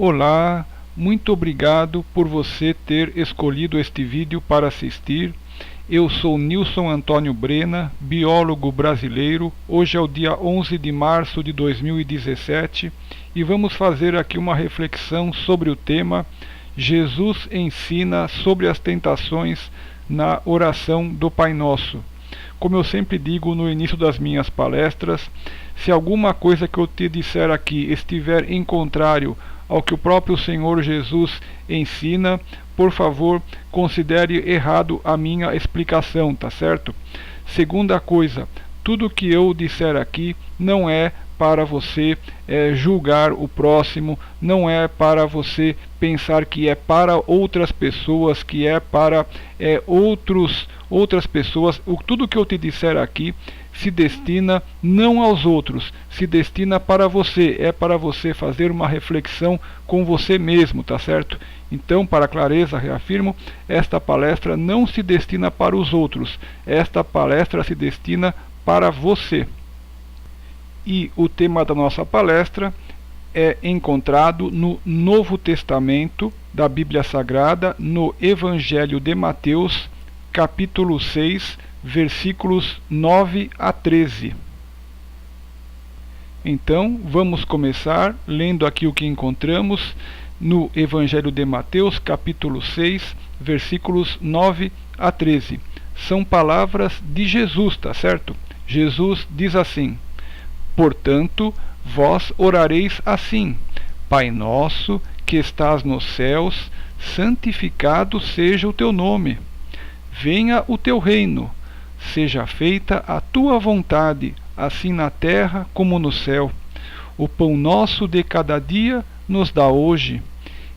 Olá, muito obrigado por você ter escolhido este vídeo para assistir. Eu sou Nilson Antônio Brena, biólogo brasileiro. Hoje é o dia 11 de março de 2017 e vamos fazer aqui uma reflexão sobre o tema Jesus ensina sobre as tentações na oração do Pai Nosso. Como eu sempre digo no início das minhas palestras, se alguma coisa que eu te disser aqui estiver em contrário ao que o próprio Senhor Jesus ensina, por favor, considere errado a minha explicação, tá certo? Segunda coisa, tudo que eu disser aqui não é para você julgar o próximo, não é para você pensar que é para outras pessoas, que é para outras pessoas. Tudo que eu te disser aqui se destina não aos outros, se destina para você, é para você fazer uma reflexão com você mesmo, tá certo? Então, para clareza, reafirmo, esta palestra não se destina para os outros, esta palestra se destina para você. E o tema da nossa palestra é encontrado no Novo Testamento da Bíblia Sagrada, no Evangelho de Mateus, capítulo 6, versículos 9 a 13. Então, vamos começar lendo aqui o que encontramos no Evangelho de Mateus, capítulo 6, versículos 9 a 13. São palavras de Jesus, tá certo? Jesus diz assim: portanto, vós orareis assim: Pai nosso, que estás nos céus, santificado seja o teu nome. Venha o teu reino. Seja feita a tua vontade, assim na terra como no céu. O pão nosso de cada dia nos dá hoje.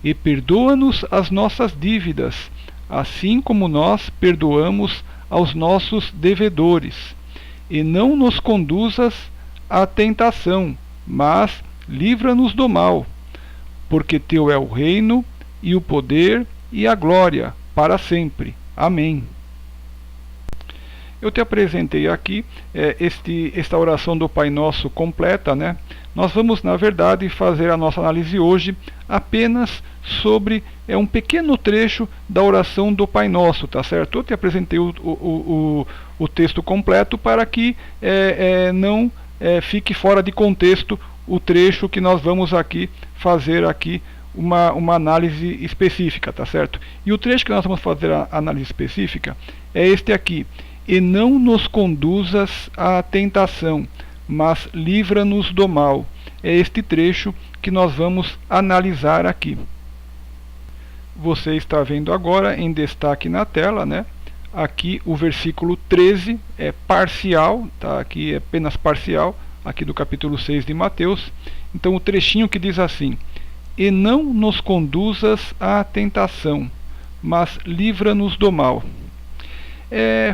E perdoa-nos as nossas dívidas, assim como nós perdoamos aos nossos devedores. E não nos conduzas à tentação, mas livra-nos do mal. Porque teu é o reino, e o poder, e a glória, para sempre. Amém. Eu te apresentei aqui esta oração do Pai Nosso completa, né? Nós vamos, na verdade, fazer a nossa análise hoje apenas sobre um pequeno trecho da oração do Pai Nosso, tá certo? Eu te apresentei o texto completo para que não fique fora de contexto o trecho que nós vamos aqui fazer aqui uma análise específica, tá certo? E o trecho que nós vamos fazer a análise específica é este aqui: e não nos conduzas à tentação, mas livra-nos do mal. É este trecho que nós vamos analisar aqui. Você está vendo agora em destaque na tela, né? Aqui o versículo 13 é parcial, tá? Aqui é apenas parcial, aqui do capítulo 6 de Mateus. Então o trechinho que diz assim: e não nos conduzas à tentação, mas livra-nos do mal.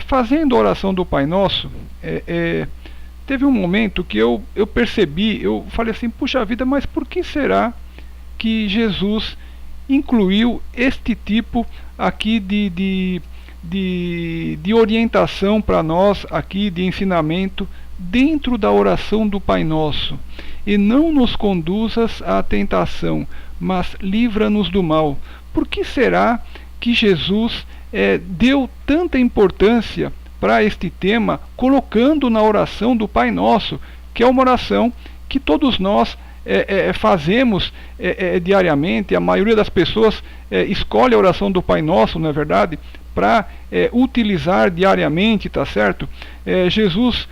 Fazendo a oração do Pai Nosso, teve um momento que eu percebi, eu falei assim: puxa vida, mas por que será que Jesus incluiu este tipo aqui de orientação para nós, aqui de ensinamento, dentro da oração do Pai Nosso? E não nos conduzas à tentação, mas livra-nos do mal. Por que será que Jesus deu tanta importância para este tema, colocando na oração do Pai Nosso, que é uma oração que todos nós fazemos diariamente? A maioria das pessoas escolhe a oração do Pai Nosso, não é verdade, para utilizar diariamente, tá certo? Jesus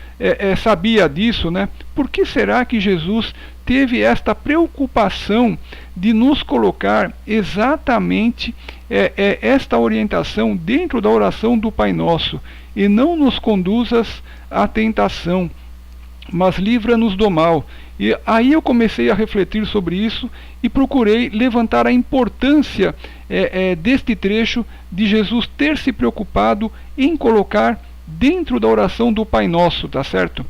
sabia disso, né? Por que será que Jesus teve esta preocupação de nos colocar exatamente esta orientação dentro da oração do Pai Nosso? E não nos conduzas à tentação, mas livra-nos do mal. E aí eu comecei a refletir sobre isso e procurei levantar a importância deste trecho de Jesus ter se preocupado em colocar dentro da oração do Pai Nosso, tá certo?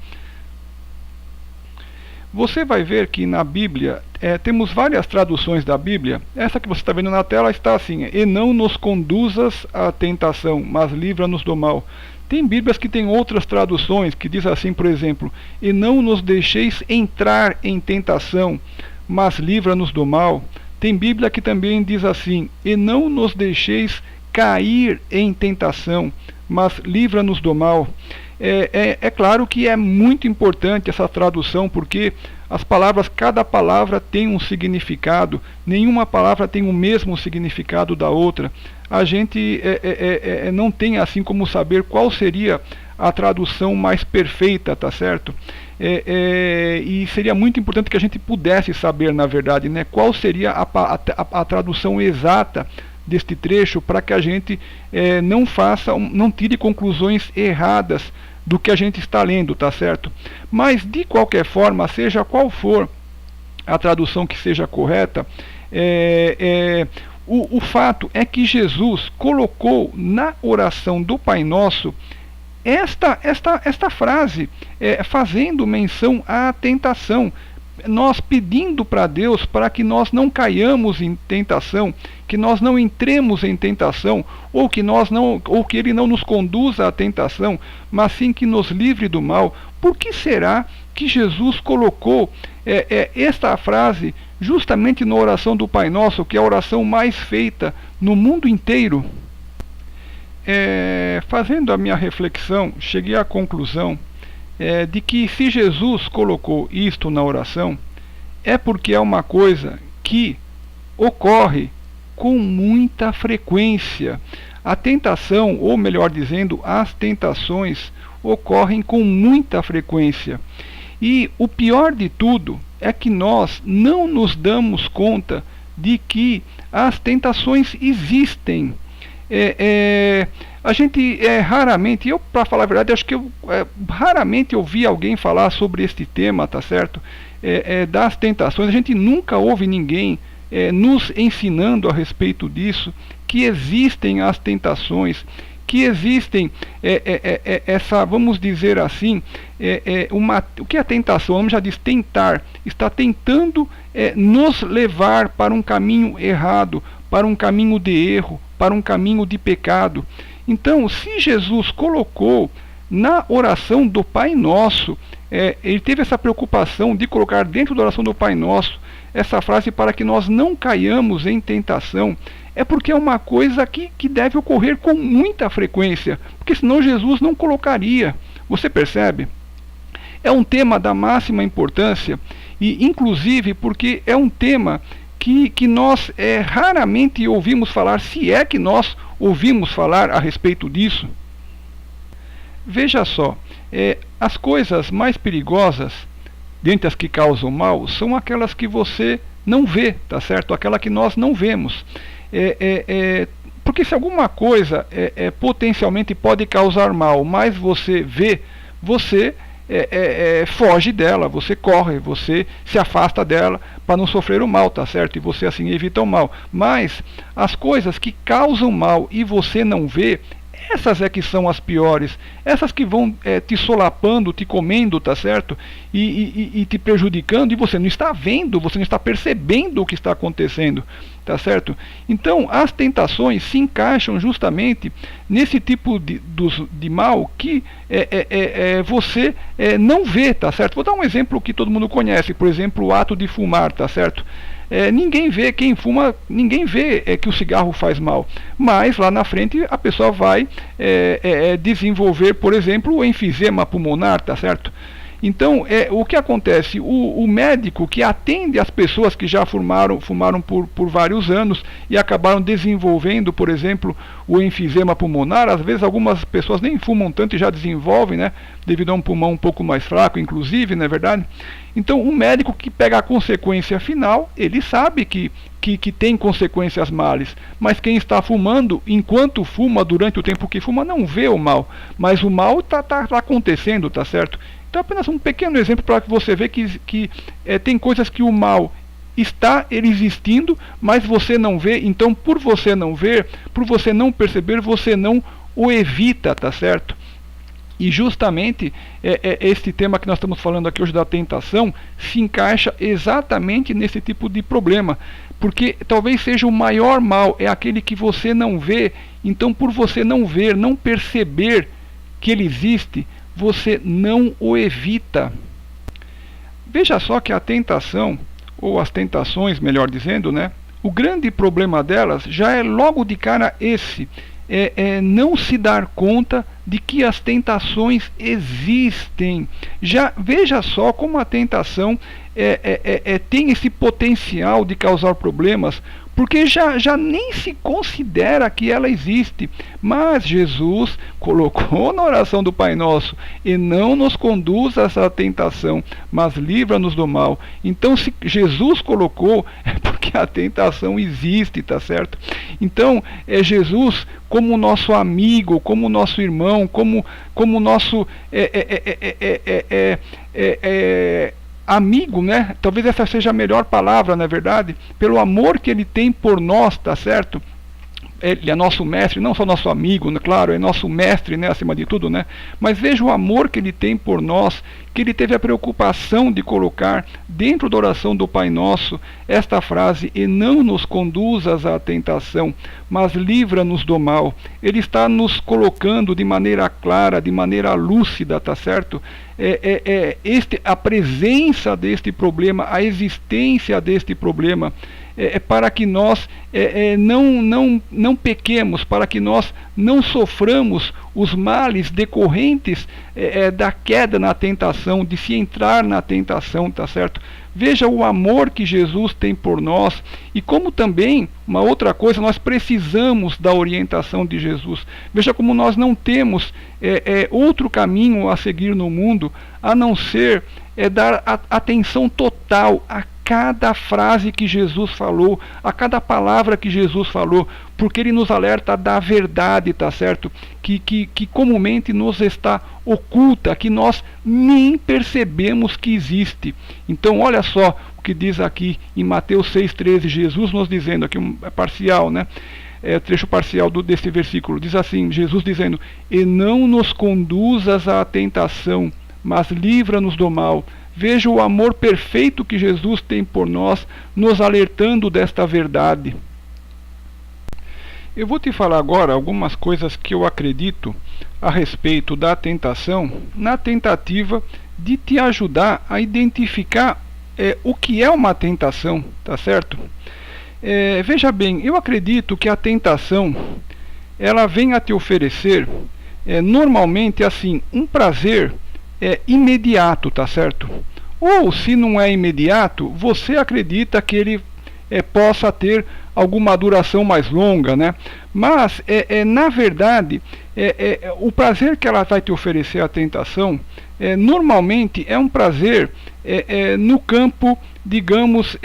Você vai ver que na Bíblia temos várias traduções da Bíblia. Essa que você está vendo na tela está assim: e não nos conduzas à tentação, mas livra-nos do mal. Tem Bíblias que tem outras traduções que diz assim, por exemplo: e não nos deixeis entrar em tentação, mas livra-nos do mal. Tem Bíblia que também diz assim: e não nos deixeis cair em tentação, mas livra-nos do mal. É claro que é muito importante essa tradução, porque as palavras, cada palavra tem um significado, nenhuma palavra tem o mesmo significado da outra. A gente não tem assim como saber qual seria a tradução mais perfeita, tá certo? E seria muito importante que a gente pudesse saber, na verdade, né, qual seria a tradução exata deste trecho, para que a gente não tire conclusões erradas do que a gente está lendo, tá certo? Mas de qualquer forma, seja qual for a tradução que seja correta, o fato é que Jesus colocou na oração do Pai Nosso esta frase, fazendo menção à tentação, nós pedindo para Deus para que nós não caiamos em tentação, que nós não entremos em tentação, ou que Ele não nos conduza à tentação, mas sim que nos livre do mal. Por que será que Jesus colocou esta frase justamente na oração do Pai Nosso, que é a oração mais feita no mundo inteiro? Fazendo a minha reflexão, cheguei à conclusão de que se Jesus colocou isto na oração, é porque é uma coisa que ocorre com muita frequência. A tentação, ou melhor dizendo, as tentações ocorrem com muita frequência. E o pior de tudo é que nós não nos damos conta de que as tentações existem. A gente raramente, para falar a verdade, acho que eu raramente ouvi alguém falar sobre este tema, tá certo? Das tentações. A gente nunca ouve ninguém nos ensinando a respeito disso, que existem as tentações, que existem vamos dizer assim, o que é tentação? O nome já diz tentar, está tentando nos levar para um caminho errado, para um caminho de erro, para um caminho de pecado. Então, se Jesus colocou na oração do Pai Nosso, ele teve essa preocupação de colocar dentro da oração do Pai Nosso essa frase para que nós não caiamos em tentação, é porque é uma coisa que deve ocorrer com muita frequência, porque senão Jesus não colocaria. Você percebe? É um tema da máxima importância, e inclusive porque é um tema que nós raramente ouvimos falar, se é que nós ouvimos falar a respeito disso. Veja só, as coisas mais perigosas, dentre as que causam mal, são aquelas que você não vê, tá certo? Aquela que nós não vemos. Porque se alguma coisa potencialmente pode causar mal, mas você vê, você foge dela, você corre, você se afasta dela para não sofrer o mal, tá certo? E você assim evita o mal. Mas as coisas que causam mal e você não vê, essas que são as piores, essas que vão te solapando, te comendo, tá certo? E te prejudicando, e você não está vendo, você não está percebendo o que está acontecendo, tá certo? Então, as tentações se encaixam justamente nesse tipo de mal que você não vê, tá certo? Vou dar um exemplo que todo mundo conhece, por exemplo, o ato de fumar, tá certo? Ninguém vê, quem fuma, ninguém vê que o cigarro faz mal, mas lá na frente a pessoa vai desenvolver, por exemplo, o enfisema pulmonar, tá certo? Então, o que acontece? O médico que atende as pessoas que já fumaram por vários anos e acabaram desenvolvendo, por exemplo, o enfisema pulmonar, às vezes algumas pessoas nem fumam tanto e já desenvolvem, né? Devido a um pulmão um pouco mais fraco, inclusive, não é verdade? Então, o médico que pega a consequência final, ele sabe que tem consequências males, mas quem está fumando, enquanto fuma, durante o tempo que fuma, não vê o mal, mas o mal está acontecendo, tá certo? Então, apenas um pequeno exemplo para que você veja que tem coisas que o mal está existindo, mas você não vê. Então, por você não ver, por você não perceber, você não o evita, tá certo? E justamente este tema que nós estamos falando aqui hoje da tentação se encaixa exatamente nesse tipo de problema, porque talvez seja o maior mal, é aquele que você não vê. Então, por você não ver, não perceber que ele existe, você não o evita. Veja só que a tentação, ou as tentações, melhor dizendo, né, O grande problema delas já é logo de cara esse, não se dar conta de que as tentações existem. Já veja só como a tentação tem esse potencial de causar problemas, porque já nem se considera que ela existe. Mas Jesus colocou na oração do Pai Nosso: e não nos conduzas à tentação, mas livra-nos do mal. Então, se Jesus colocou, é porque a tentação existe, tá certo? Então, Jesus como nosso amigo, como nosso irmão, como nosso amigo, né? Talvez essa seja a melhor palavra, na verdade, pelo amor que ele tem por nós, tá certo? Ele é nosso mestre, não só nosso amigo, né? Claro, é nosso mestre, né? Acima de tudo, né? Mas veja o amor que ele tem por nós, que ele teve a preocupação de colocar dentro da oração do Pai Nosso esta frase: e não nos conduzas à tentação, mas livra-nos do mal. Ele está nos colocando de maneira clara, de maneira lúcida, tá certo? A presença deste problema, a existência deste problema, para que nós não pequemos, para que nós não soframos os males decorrentes da queda na tentação, de se entrar na tentação, tá certo? Veja o amor que Jesus tem por nós, e como também, uma outra coisa, nós precisamos da orientação de Jesus. Veja como nós não temos outro caminho a seguir no mundo, a não ser dar atenção total a cada frase que Jesus falou, a cada palavra que Jesus falou, porque ele nos alerta da verdade, tá certo? Que comumente nos está oculta, que nós nem percebemos que existe. Então olha só o que diz aqui em Mateus 6,13, Jesus nos dizendo, aqui parcial, né? Trecho parcial desse versículo, diz assim, Jesus dizendo: e não nos conduzas à tentação, mas livra-nos do mal. Veja o amor perfeito que Jesus tem por nós, nos alertando desta verdade. Eu vou te falar agora algumas coisas que eu acredito a respeito da tentação, na tentativa de te ajudar a identificar o que é uma tentação, tá certo? Veja bem, eu acredito que a tentação, ela vem a te oferecer, normalmente assim, um prazer imediato, tá certo? Ou se não é imediato, você acredita que ele possa ter alguma duração mais longa, né? Mas na verdade, o prazer que ela vai te oferecer, a tentação, normalmente é um prazer no campo, digamos,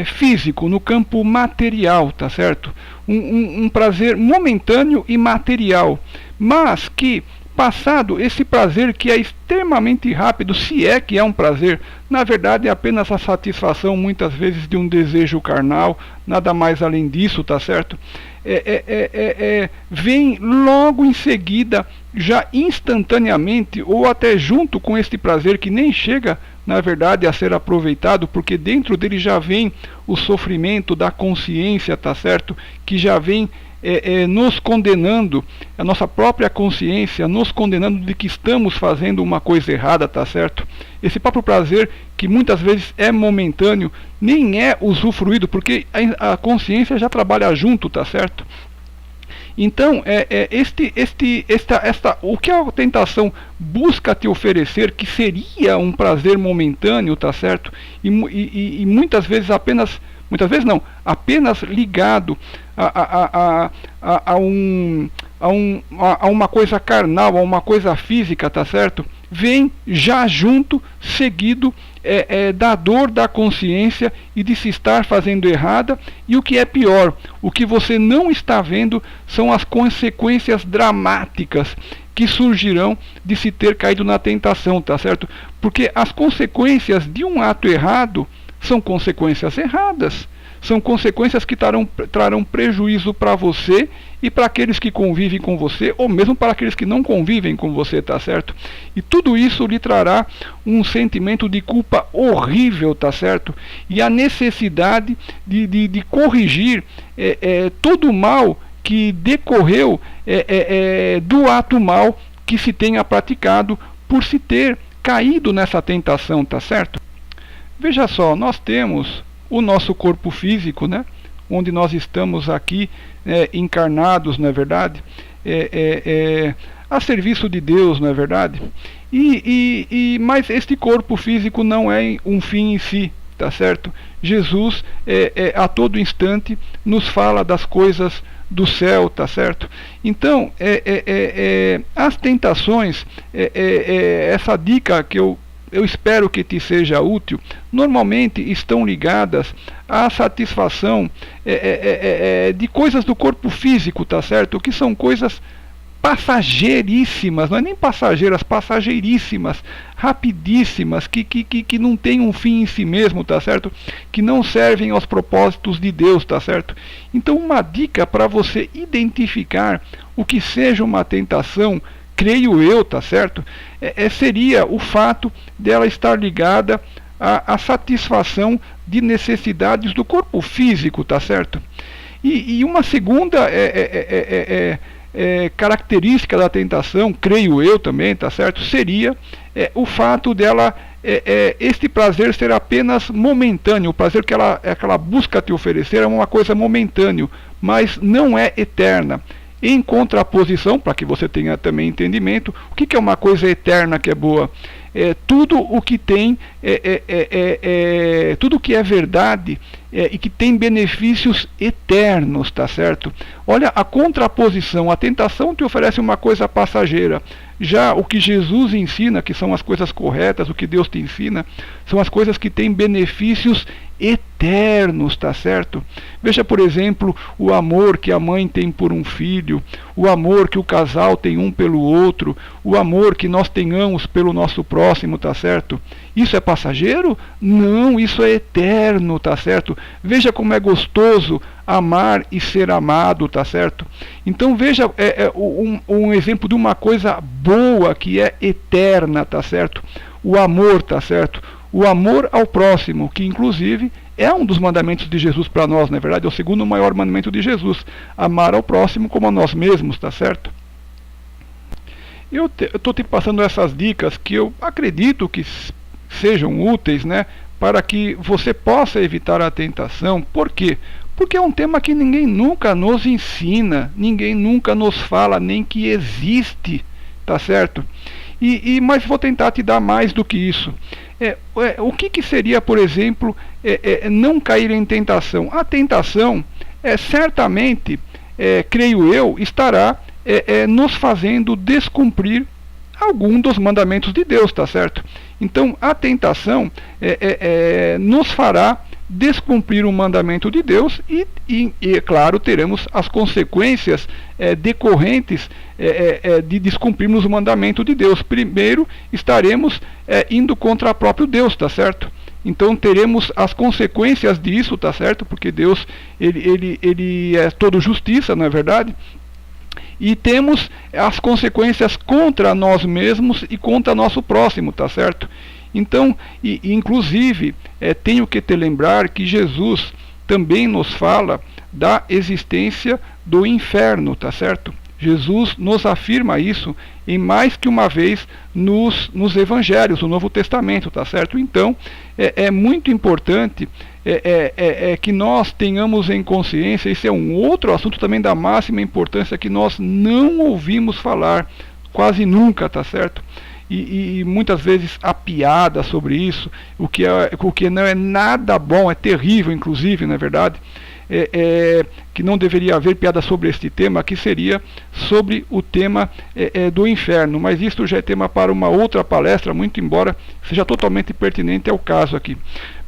físico, no campo material, tá certo? Um prazer momentâneo e material, mas que, passado esse prazer, que é extremamente rápido, se é que é um prazer, na verdade é apenas a satisfação muitas vezes de um desejo carnal, nada mais além disso, tá certo? Vem logo em seguida, já instantaneamente, ou até junto com este prazer, que nem chega na verdade a ser aproveitado, porque dentro dele já vem o sofrimento da consciência, tá certo? Que já vem nos condenando, a nossa própria consciência nos condenando de que estamos fazendo uma coisa errada, tá certo? Esse próprio prazer, que muitas vezes é momentâneo, nem é usufruído, porque a consciência já trabalha junto, tá certo? Então, o que a tentação busca te oferecer, que seria um prazer momentâneo, tá certo? E muitas vezes apenas ligado a uma coisa carnal, a uma coisa física, tá certo? Vem já junto, seguido da dor da consciência e de se estar fazendo errada, e o que é pior, o que você não está vendo são as consequências dramáticas que surgirão de se ter caído na tentação, tá certo? Porque as consequências de um ato errado são consequências erradas. São consequências que trarão prejuízo para você e para aqueles que convivem com você, ou mesmo para aqueles que não convivem com você, tá certo? E tudo isso lhe trará um sentimento de culpa horrível, tá certo? E a necessidade de corrigir todo o mal que decorreu do ato mal que se tenha praticado por se ter caído nessa tentação, tá certo? Veja só, nós temos o nosso corpo físico, né? onde nós estamos aqui encarnados, não é verdade? A serviço de Deus, não é verdade? Mas este corpo físico não é um fim em si, tá certo? Jesus a todo instante nos fala das coisas do céu, tá certo? Então as tentações, essa dica que eu espero que te seja útil, normalmente estão ligadas à satisfação de coisas do corpo físico, tá certo? Que são coisas passageiríssimas, não é nem passageiras, passageiríssimas, rapidíssimas, que não tem um fim em si mesmo, tá certo? Que não servem aos propósitos de Deus, tá certo? Então uma dica para você identificar o que seja uma tentação, creio eu, tá certo? Seria o fato dela estar ligada à satisfação de necessidades do corpo físico, tá certo? E uma segunda característica da tentação, creio eu também, tá certo? Seria o fato dela, este prazer ser apenas momentâneo, o prazer que ela busca te oferecer é uma coisa momentânea, mas não é eterna. Em contraposição, para que você tenha também entendimento, o que é uma coisa eterna que é boa? Tudo o que tem, tudo que é verdade e que tem benefícios eternos, tá certo? Olha a contraposição, a tentação te oferece uma coisa passageira. Já o que Jesus ensina, que são as coisas corretas, o que Deus te ensina, são as coisas que têm benefícios eternos, tá certo? Veja, por exemplo, o amor que a mãe tem por um filho, o amor que o casal tem um pelo outro, o amor que nós tenhamos pelo nosso próximo, tá certo? Isso é passageiro? Não, isso é eterno, tá certo? Veja como é gostoso amar e ser amado, tá certo? Então veja um exemplo de uma coisa boa que é eterna, tá certo? O amor, tá certo? O amor ao próximo, que inclusive é um dos mandamentos de Jesus para nós, não é verdade? É o segundo maior mandamento de Jesus, amar ao próximo como a nós mesmos, tá certo? Eu estou te passando essas dicas que eu acredito que sejam úteis, né? Para que você possa evitar a tentação. Por quê? Porque é um tema que ninguém nunca nos ensina, ninguém nunca nos fala, nem que existe, tá certo? Mas vou tentar te dar mais do que isso. O que seria, por exemplo, não cair em tentação? A tentação, certamente, creio eu, estará nos fazendo descumprir algum dos mandamentos de Deus, tá certo? Então, a tentação nos fará descumprir o mandamento de Deus e claro, teremos as consequências decorrentes de descumprirmos o mandamento de Deus. Primeiro, estaremos indo contra o próprio Deus, tá certo? Então teremos as consequências disso, tá certo? Porque Deus, ele é todo justiça, não é verdade? E temos as consequências contra nós mesmos e contra nosso próximo, tá certo? Então, inclusive, tenho que te lembrar que Jesus também nos fala da existência do inferno, tá certo? Jesus nos afirma isso em mais que uma vez nos evangelhos, no Novo Testamento, tá certo? Então, é muito importante que nós tenhamos em consciência, esse é um outro assunto também da máxima importância que nós não ouvimos falar quase nunca, tá certo? E muitas vezes há piada sobre isso, o que não é nada bom, é terrível inclusive, não é verdade? Que não deveria haver piada sobre este tema, que seria sobre o tema do inferno, mas isto já é tema para uma outra palestra, muito embora seja totalmente pertinente ao caso aqui.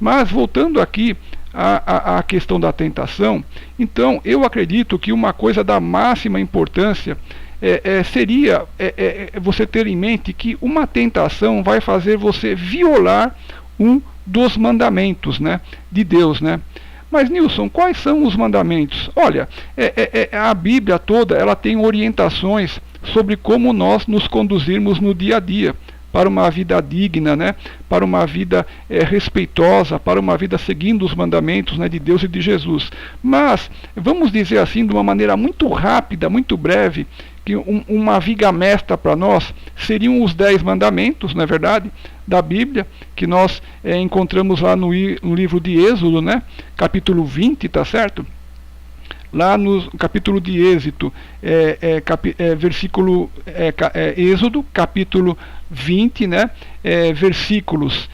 Mas voltando aqui à questão da tentação, então eu acredito que uma coisa da máxima importância seria você ter em mente que uma tentação vai fazer você violar um dos mandamentos, né, de Deus, né? Mas Nilson, quais são os mandamentos? Olha, a Bíblia toda ela tem orientações sobre como nós nos conduzirmos no dia a dia para uma vida digna, né? Para uma vida respeitosa, para uma vida seguindo os mandamentos, né, de Deus e de Jesus. Mas, vamos dizer assim, de uma maneira muito rápida, muito breve, que uma viga mestra para nós seriam os 10 mandamentos, não é verdade? Da Bíblia, que nós encontramos lá no livro de Êxodo, né? Capítulo 20, tá certo? lá no capítulo de Êxodo, Êxodo, capítulo 20, né, versículos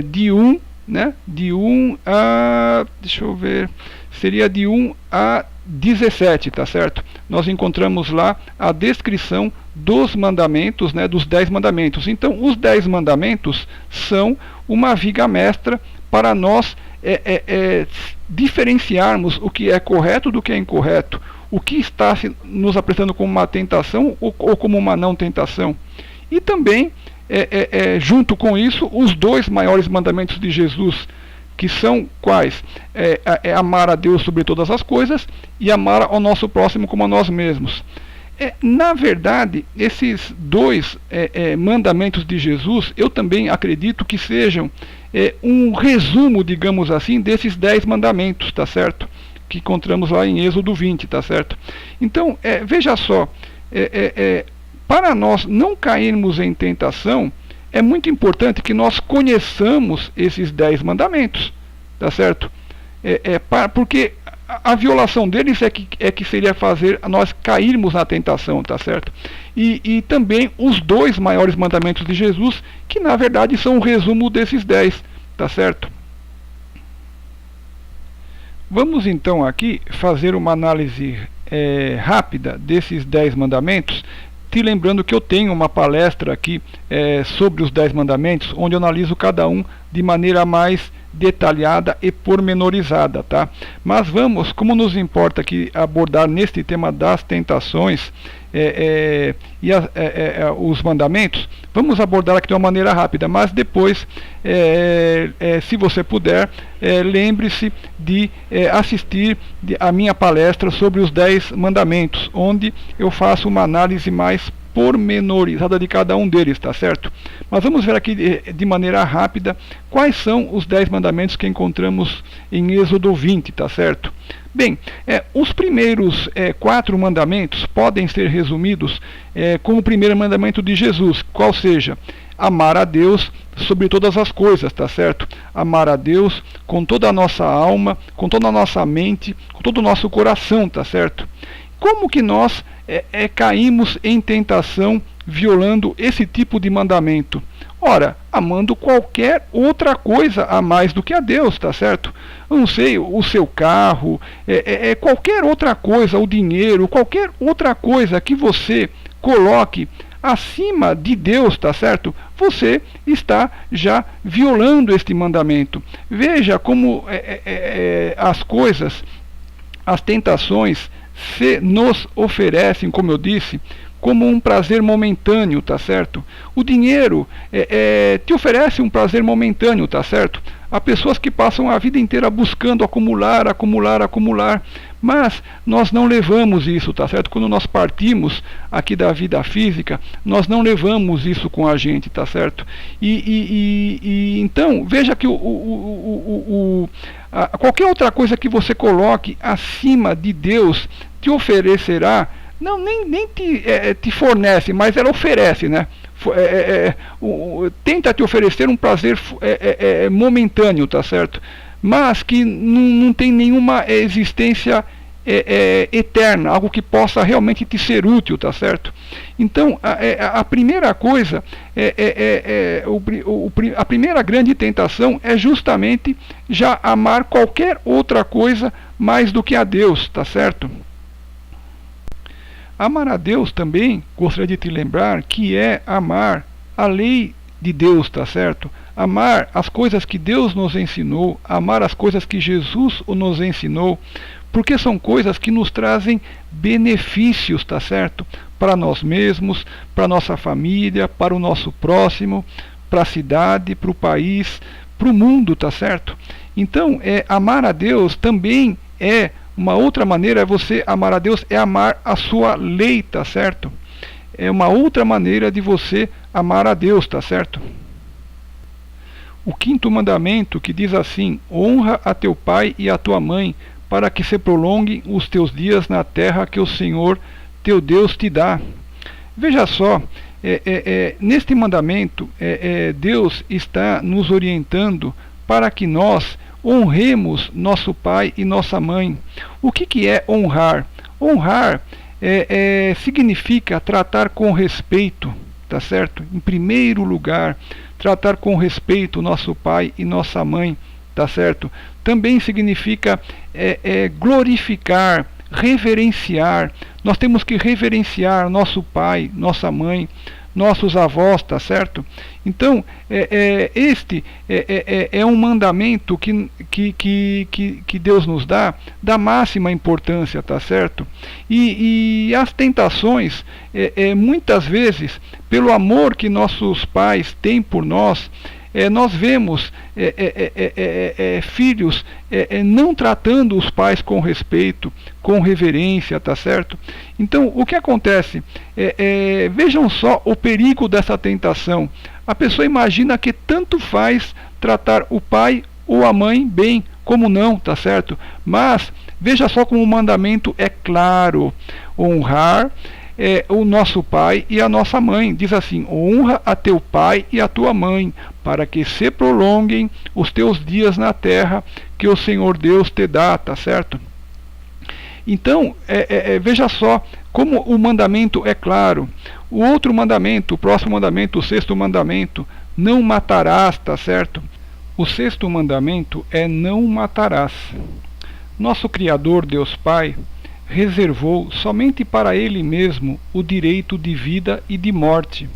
de 1, né, de 1 a, deixa eu ver, seria de 1 a 17, tá certo? Nós encontramos lá a descrição dos mandamentos, né, dos 10 mandamentos. Então, os 10 mandamentos são uma viga mestra para nós diferenciarmos o que é correto do que é incorreto, o que está nos apresentando como uma tentação ou como uma não tentação. E também, junto com isso, os 2 maiores mandamentos de Jesus, que são quais? Amar a Deus sobre todas as coisas e amar ao nosso próximo como a nós mesmos. Na verdade, esses 2 mandamentos de Jesus, eu também acredito que sejam um resumo, digamos assim, desses 10 mandamentos, tá certo? Que encontramos lá em Êxodo 20, tá certo? Então, veja só, para nós não cairmos em tentação, é muito importante que nós conheçamos esses 10 mandamentos, tá certo? Porque a violação deles é que seria fazer nós cairmos na tentação, tá certo? E também os 2 maiores mandamentos de Jesus, que na verdade são um resumo desses 10, tá certo? Vamos então aqui fazer uma análise rápida desses 10 mandamentos, te lembrando que eu tenho uma palestra aqui sobre os 10 mandamentos, onde eu analiso cada um de maneira mais detalhada e pormenorizada, tá? Mas vamos, como nos importa aqui abordar neste tema das tentações os mandamentos, vamos abordar aqui de uma maneira rápida, mas depois, se você puder, lembre-se de assistir a minha palestra sobre os 10 mandamentos, onde eu faço uma análise mais pormenorizada de cada um deles, tá certo? Mas vamos ver aqui de maneira rápida quais são os 10 mandamentos que encontramos em Êxodo 20, tá certo? Bem, os primeiros 4 mandamentos podem ser resumidos com o primeiro mandamento de Jesus, qual seja, amar a Deus sobre todas as coisas, tá certo? Amar a Deus com toda a nossa alma, com toda a nossa mente, com todo o nosso coração, tá certo? Como que nós caímos em tentação violando esse tipo de mandamento? Ora, amando qualquer outra coisa a mais do que a Deus, tá certo? Eu não sei, o seu carro, qualquer outra coisa, o dinheiro, qualquer outra coisa que você coloque acima de Deus, tá certo? Você está já violando este mandamento. Veja como as coisas, as tentações se nos oferecem, como eu disse, como um prazer momentâneo, tá certo? O dinheiro te oferece um prazer momentâneo, tá certo? Há pessoas que passam a vida inteira buscando acumular, acumular, acumular, mas nós não levamos isso, tá certo? Quando nós partimos aqui da vida física, nós não levamos isso com a gente, tá certo? Então, veja que qualquer outra coisa que você coloque acima de Deus te oferecerá, não, nem te fornece, mas ela oferece, né? Tenta te oferecer um prazer momentâneo, tá certo? Mas que não tem nenhuma existência eterna, algo que possa realmente te ser útil, tá certo? Então, a primeira coisa, a primeira grande tentação é justamente já amar qualquer outra coisa mais do que a Deus, tá certo? Amar a Deus também, gostaria de te lembrar, que é amar a lei de Deus, tá certo? Amar as coisas que Deus nos ensinou, amar as coisas que Jesus nos ensinou, porque são coisas que nos trazem benefícios, tá certo? Para nós mesmos, para nossa família, para o nosso próximo, para a cidade, para o país, para o mundo, tá certo? Então, amar a Deus também uma outra maneira, você amar a Deus é amar a sua lei, tá certo? É uma outra maneira de você amar a Deus, tá certo? O 5º mandamento, que diz assim: honra a teu pai e a tua mãe, para que se prolonguem os teus dias na terra que o Senhor teu Deus te dá. Veja só, neste mandamento, Deus está nos orientando para que nós honremos nosso pai e nossa mãe. O que é honrar? Honrar significa tratar com respeito, tá certo? Em primeiro lugar, tratar com respeito nosso pai e nossa mãe, tá certo? Também significa glorificar, reverenciar. Nós temos que reverenciar nosso pai, nossa mãe, nossos avós, tá certo? Então, este é um mandamento que Deus nos dá, da máxima importância, tá certo? E as tentações, muitas vezes, pelo amor que nossos pais têm por nós, nós vemos filhos não tratando os pais com respeito, com reverência, tá certo? Então, o que acontece? Vejam só o perigo dessa tentação. A pessoa imagina que tanto faz tratar o pai ou a mãe bem, como não, tá certo? Mas, veja só como o mandamento é claro: honrar o nosso pai e a nossa mãe. Diz assim: honra a teu pai e a tua mãe, para que se prolonguem os teus dias na terra que o Senhor Deus te dá, tá certo? Então, veja só como o mandamento é claro. O outro mandamento, o próximo mandamento, o sexto mandamento: não matarás, tá certo? O sexto mandamento é não matarás. Nosso Criador, Deus Pai, reservou somente para Ele mesmo o direito de vida e de morte,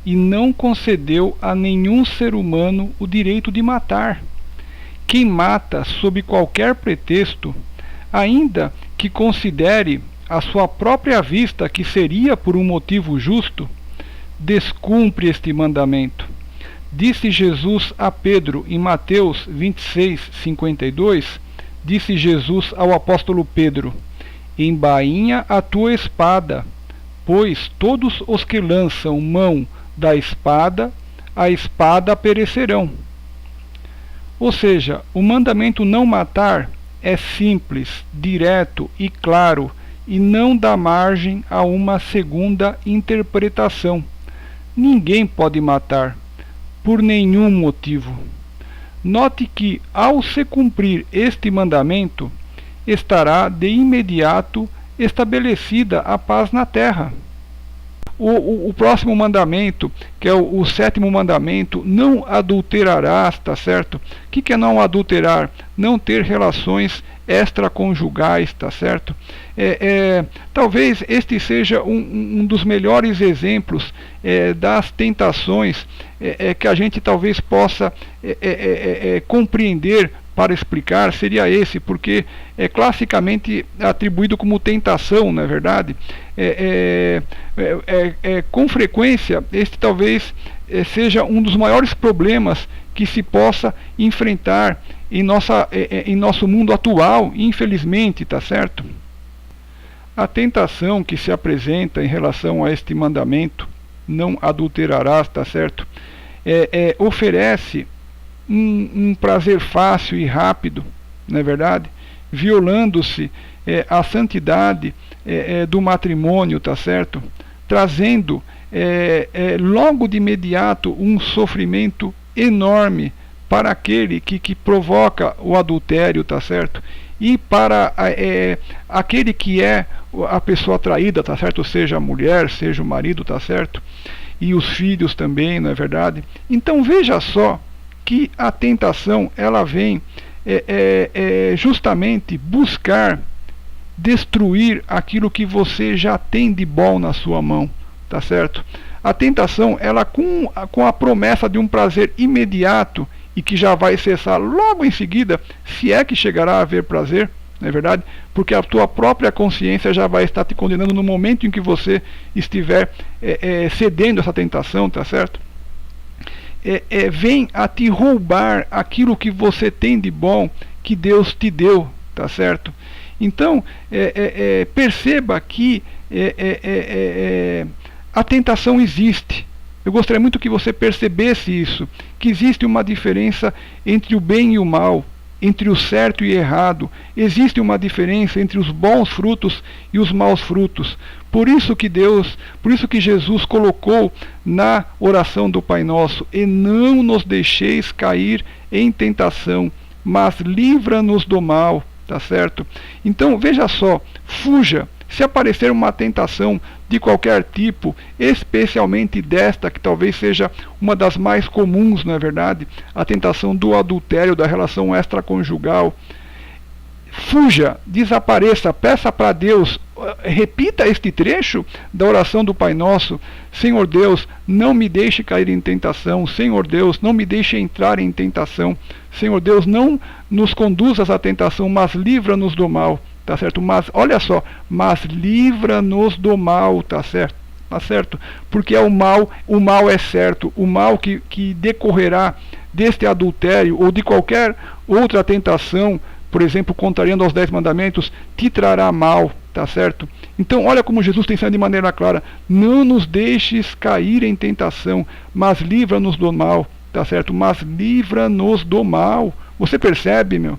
e não concedeu a nenhum ser humano o direito de matar. Quem mata sob qualquer pretexto, ainda que considere à sua própria vista que seria por um motivo justo, descumpre este mandamento. Disse Jesus a Pedro em Mateus 26:52, disse Jesus ao apóstolo Pedro: embainha a tua espada, pois todos os que lançam mão da espada, a espada perecerão. Ou seja, o mandamento não matar é simples, direto e claro, e não dá margem a uma segunda interpretação. Ninguém pode matar, por nenhum motivo. Note que, ao se cumprir este mandamento, estará de imediato estabelecida a paz na terra. O próximo mandamento, que é o sétimo mandamento: não adulterarás, tá certo? O que é não adulterar? Não ter relações extraconjugais, tá certo? Talvez este seja um dos melhores exemplos das tentações que a gente talvez possa compreender. Para explicar, seria esse, porque é classicamente atribuído como tentação, não é verdade? Com frequência, este talvez seja um dos maiores problemas que se possa enfrentar em nosso mundo atual, infelizmente, tá certo? A tentação que se apresenta em relação a este mandamento, não adulterarás, tá certo? Oferece um prazer fácil e rápido, não é verdade? Violando-se a santidade do matrimônio, tá certo? Trazendo logo de imediato um sofrimento enorme para aquele que provoca o adultério, tá certo? E para aquele que é a pessoa traída, tá certo? Seja a mulher, seja o marido, tá certo? E os filhos também, não é verdade? Então veja só que a tentação, ela vem justamente buscar destruir aquilo que você já tem de bom na sua mão, tá certo? A tentação, ela com a promessa de um prazer imediato e que já vai cessar logo em seguida, se é que chegará a haver prazer, não é verdade? Porque a tua própria consciência já vai estar te condenando no momento em que você estiver cedendo essa tentação, tá certo? Vem a te roubar aquilo que você tem de bom, que Deus te deu, tá certo? Então, perceba que a tentação existe. Eu gostaria muito que você percebesse isso, que existe uma diferença entre o bem e o mal, entre o certo e o errado. Existe uma diferença entre os bons frutos e os maus frutos. Por isso que Jesus colocou na oração do Pai Nosso: e não nos deixeis cair em tentação, mas livra-nos do mal, tá certo? Então, veja só, fuja. Se aparecer uma tentação de qualquer tipo, especialmente desta, que talvez seja uma das mais comuns, não é verdade? A tentação do adultério, da relação extraconjugal. Fuja, desapareça, peça para Deus, repita este trecho da oração do Pai Nosso: Senhor Deus, não me deixe cair em tentação. Senhor Deus, não me deixe entrar em tentação. Senhor Deus, não nos conduzas à tentação, mas livra-nos do mal. Tá certo? Mas, olha só, mas livra-nos do mal, tá certo? Tá certo? Porque é o mal é certo, o mal que decorrerá deste adultério ou de qualquer outra tentação, por exemplo, contrariando aos 10 mandamentos, te trará mal, tá certo? Então, olha como Jesus tem ensinado de maneira clara: não nos deixes cair em tentação, mas livra-nos do mal, tá certo? Mas livra-nos do mal. Você percebe, meu?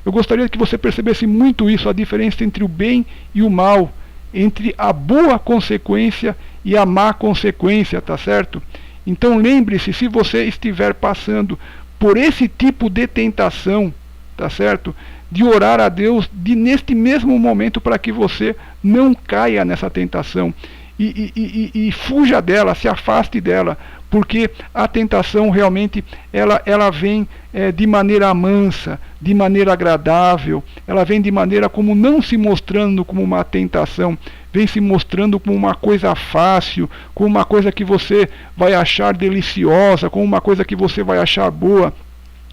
Eu gostaria que você percebesse muito isso, a diferença entre o bem e o mal, entre a boa consequência e a má consequência, tá certo? Então lembre-se, se você estiver passando por esse tipo de tentação, tá certo? De orar a Deus neste mesmo momento para que você não caia nessa tentação. E fuja dela, se afaste dela, porque a tentação realmente ela vem de maneira mansa, de maneira agradável, ela vem de maneira como não se mostrando como uma tentação, vem se mostrando como uma coisa fácil, como uma coisa que você vai achar deliciosa, como uma coisa que você vai achar boa.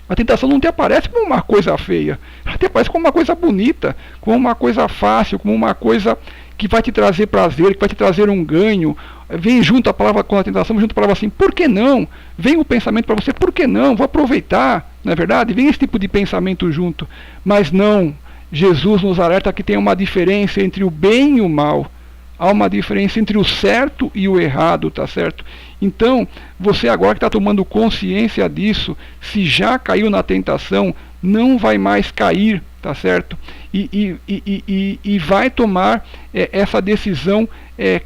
A tentação não te aparece como uma coisa feia, ela te aparece como uma coisa bonita, como uma coisa fácil, como uma coisa que vai te trazer prazer, que vai te trazer um ganho. Vem junto a palavra com a tentação, junto a palavra assim, por que não? Vem o pensamento para você, por que não? Vou aproveitar, não é verdade? Vem esse tipo de pensamento junto. Mas não, Jesus nos alerta que tem uma diferença entre o bem e o mal. Há uma diferença entre o certo e o errado, tá certo? Então, você agora que está tomando consciência disso, se já caiu na tentação, não vai mais cair, tá certo? E vai tomar essa decisão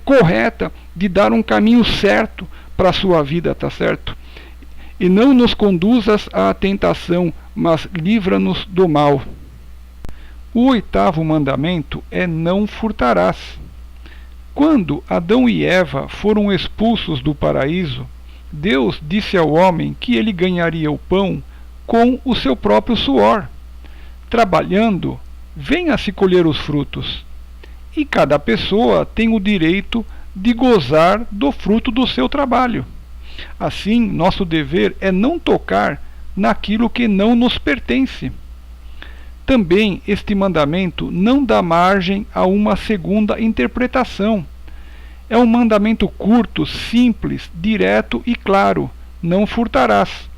correta de dar um caminho certo para a sua vida, tá certo? E não nos conduzas à tentação, mas livra-nos do mal. O 8º mandamento é: não furtarás. Quando Adão e Eva foram expulsos do paraíso, Deus disse ao homem que ele ganharia o pão com o seu próprio suor. Trabalhando, venha-se colher os frutos. E cada pessoa tem o direito de gozar do fruto do seu trabalho. Assim, nosso dever é não tocar naquilo que não nos pertence. Também este mandamento não dá margem a uma segunda interpretação. É um mandamento curto, simples, direto e claro: não furtarás.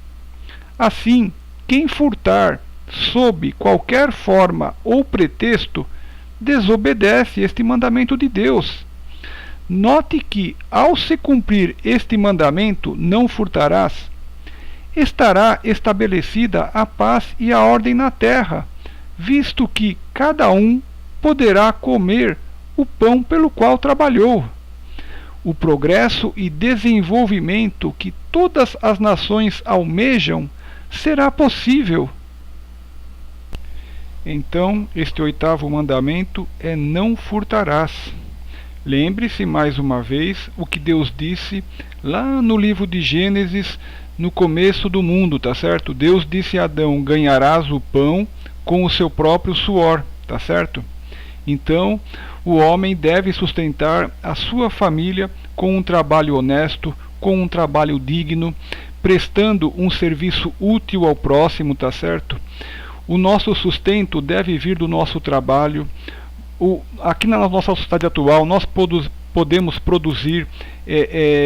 Assim, quem furtar sob qualquer forma ou pretexto desobedece este mandamento de Deus. Note que, ao se cumprir este mandamento, não furtarás, estará estabelecida a paz e a ordem na terra, visto que cada um poderá comer o pão pelo qual trabalhou. O progresso e desenvolvimento que todas as nações almejam será possível. Então, este 8º mandamento é: não furtarás. Lembre-se mais uma vez o que Deus disse lá no livro de Gênesis, no começo do mundo, tá certo? Deus disse a Adão: ganharás o pão com o seu próprio suor, tá certo? Então, o homem deve sustentar a sua família com um trabalho honesto, com um trabalho digno, prestando um serviço útil ao próximo, tá certo? O nosso sustento deve vir do nosso trabalho. Aqui na nossa sociedade atual, nós podemos produzir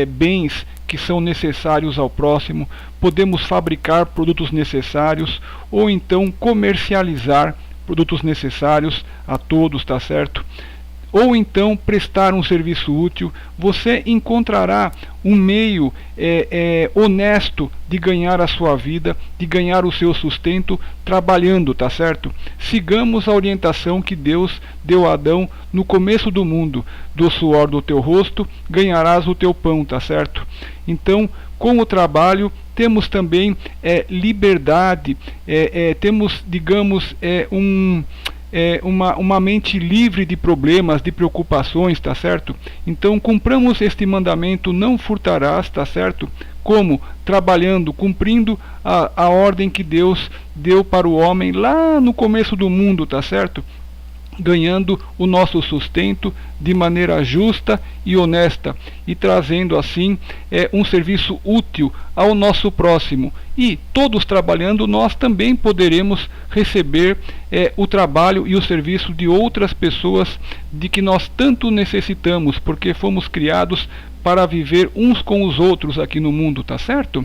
bens que são necessários ao próximo, podemos fabricar produtos necessários, ou então comercializar produtos necessários a todos, tá certo? ou então prestar um serviço útil. Você encontrará um meio honesto de ganhar a sua vida, de ganhar o seu sustento trabalhando, tá certo? Sigamos a orientação que Deus deu a Adão no começo do mundo: do suor do teu rosto ganharás o teu pão, tá certo? Então, com o trabalho temos também liberdade, temos, digamos, uma mente livre de problemas, de preocupações, tá certo? Então cumpramos este mandamento: não furtarás, tá certo? Como? Trabalhando, cumprindo a ordem que Deus deu para o homem lá no começo do mundo, tá certo? Ganhando o nosso sustento de maneira justa e honesta, e trazendo assim um serviço útil ao nosso próximo. E todos trabalhando, nós também poderemos receber o trabalho e o serviço de outras pessoas de que nós tanto necessitamos, porque fomos criados para viver uns com os outros aqui no mundo, tá certo?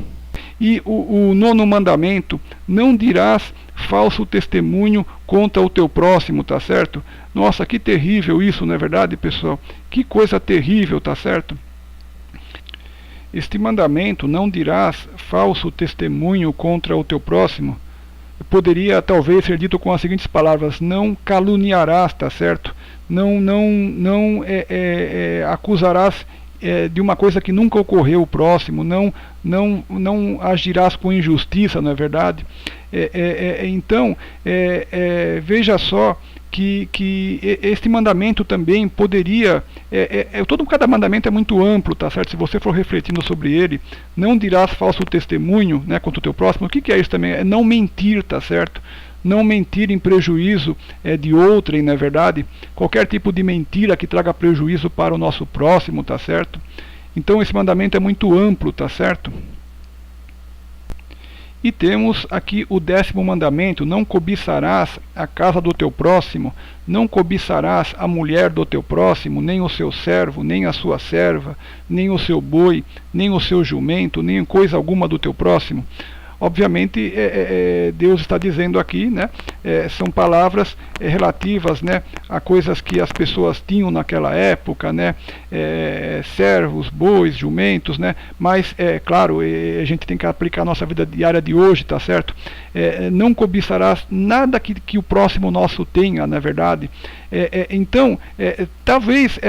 E o nono mandamento: não dirás falso testemunho contra o teu próximo, tá certo? Nossa, que terrível isso, não é verdade, pessoal? Que coisa terrível, tá certo? Este mandamento: não dirás falso testemunho contra o teu próximo, poderia talvez ser dito com as seguintes palavras: não caluniarás, tá certo? Não acusarás de uma coisa que nunca ocorreu o próximo, não agirás com injustiça, não é verdade? Então, veja só que este mandamento também poderia, cada mandamento é muito amplo, tá certo? Se você for refletindo sobre ele: não dirás falso testemunho, né, contra o teu próximo. O que é isso também? É não mentir, tá certo? Não mentir em prejuízo de outrem, não é verdade? Qualquer tipo de mentira que traga prejuízo para o nosso próximo, tá certo? Então esse mandamento é muito amplo, tá certo? E temos aqui o 10º mandamento: não cobiçarás a casa do teu próximo, não cobiçarás a mulher do teu próximo, nem o seu servo, nem a sua serva, nem o seu boi, nem o seu jumento, nem coisa alguma do teu próximo. Obviamente, Deus está dizendo aqui, né, são palavras relativas, né, a coisas que as pessoas tinham naquela época, né, servos, bois, jumentos, né, mas, claro, a gente tem que aplicar a nossa vida diária de hoje, tá certo? Não cobiçarás nada que o próximo nosso tenha, na verdade. Então, talvez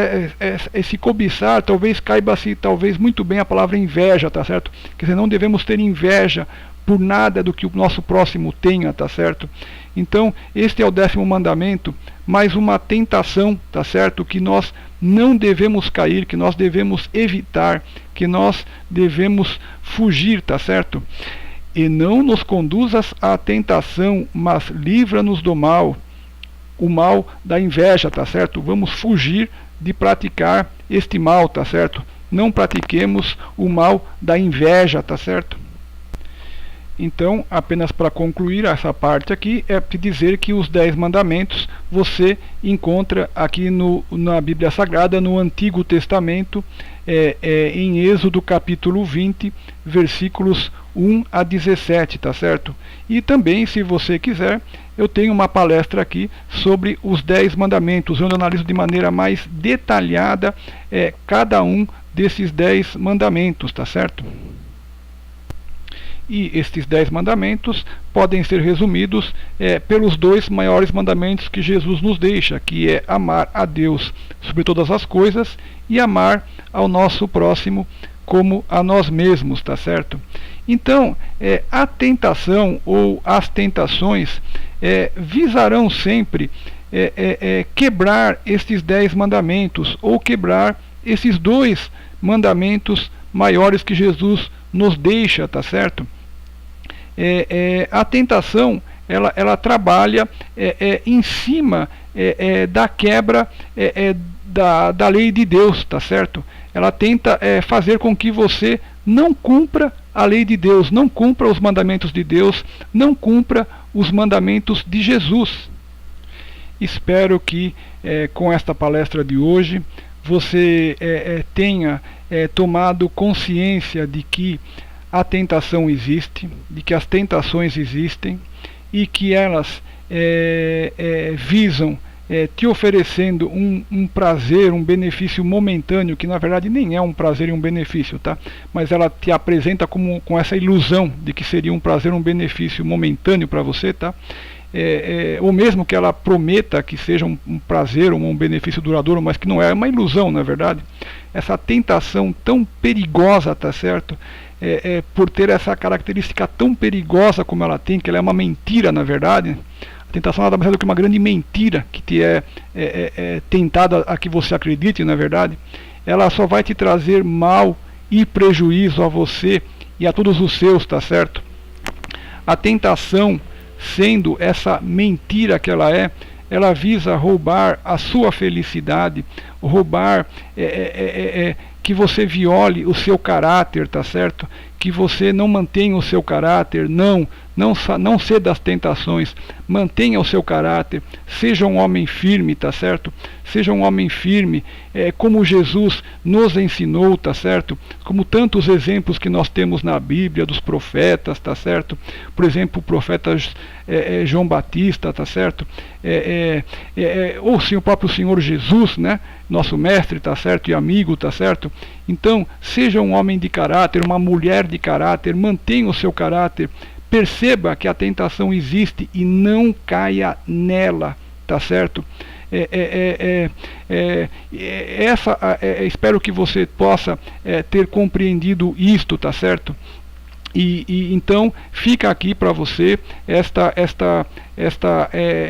esse cobiçar, talvez caiba-se talvez muito bem a palavra inveja, tá certo? Quer dizer, não devemos ter inveja por nada do que o nosso próximo tenha, tá certo? Então, este é o 10º mandamento, mais uma tentação, tá certo? Que nós não devemos cair, que nós devemos evitar, que nós devemos fugir, tá certo? E não nos conduzas à tentação, mas livra-nos do mal, o mal da inveja, tá certo? Vamos fugir de praticar este mal, tá certo? Não pratiquemos o mal da inveja, tá certo? Então, apenas para concluir essa parte aqui, é te dizer que os 10 mandamentos você encontra aqui na Bíblia Sagrada, no Antigo Testamento, em Êxodo capítulo 20, versículos 1 a 17, tá certo? E também, se você quiser, eu tenho uma palestra aqui sobre os 10 mandamentos, onde eu analiso de maneira mais detalhada cada um desses 10 mandamentos, tá certo? E estes 10 mandamentos podem ser resumidos pelos 2 maiores mandamentos que Jesus nos deixa, que é amar a Deus sobre todas as coisas e amar ao nosso próximo como a nós mesmos, tá certo? Então, a tentação ou as tentações visarão sempre quebrar estes 10 mandamentos, ou quebrar esses 2 mandamentos maiores que Jesus nos deixa, tá certo? A tentação ela trabalha em cima da quebra da lei de Deus, tá certo? Ela tenta fazer com que você não cumpra a lei de Deus, não cumpra os mandamentos de Deus, não cumpra os mandamentos de Jesus. Espero que com esta palestra de hoje você tenha tomado consciência de que a tentação existe, de que as tentações existem e que elas visam te oferecendo um prazer, um benefício momentâneo, que na verdade nem é um prazer e um benefício, tá? Mas ela te apresenta com essa ilusão de que seria um prazer, um benefício momentâneo para você, tá? Ou mesmo que ela prometa que seja um prazer ou um benefício duradouro, mas que não é uma ilusão, na verdade. Essa tentação tão perigosa, tá certo? Por ter essa característica tão perigosa como ela tem, que ela é uma mentira, na verdade. A tentação nada mais é do que uma grande mentira que te é tentada a que você acredite, na verdade. Ela só vai te trazer mal e prejuízo a você e a todos os seus, tá certo? A tentação, sendo essa mentira que ela visa roubar a sua felicidade, roubar que você viole o seu caráter, tá certo? Que você não mantenha o seu caráter, não ceda às tentações, mantenha o seu caráter, seja um homem firme, tá certo? Seja um homem firme, como Jesus nos ensinou, tá certo? Como tantos exemplos que nós temos na Bíblia, dos profetas, tá certo? Por exemplo, o profeta João Batista, tá certo? Ou sim, o próprio Senhor Jesus, né? Nosso mestre, tá certo? E amigo, tá certo? Então, seja um homem de caráter, uma mulher de caráter, mantenha o seu caráter, perceba que a tentação existe e não caia nela, tá certo? Espero que você possa ter compreendido isto, tá certo? E então fica aqui para você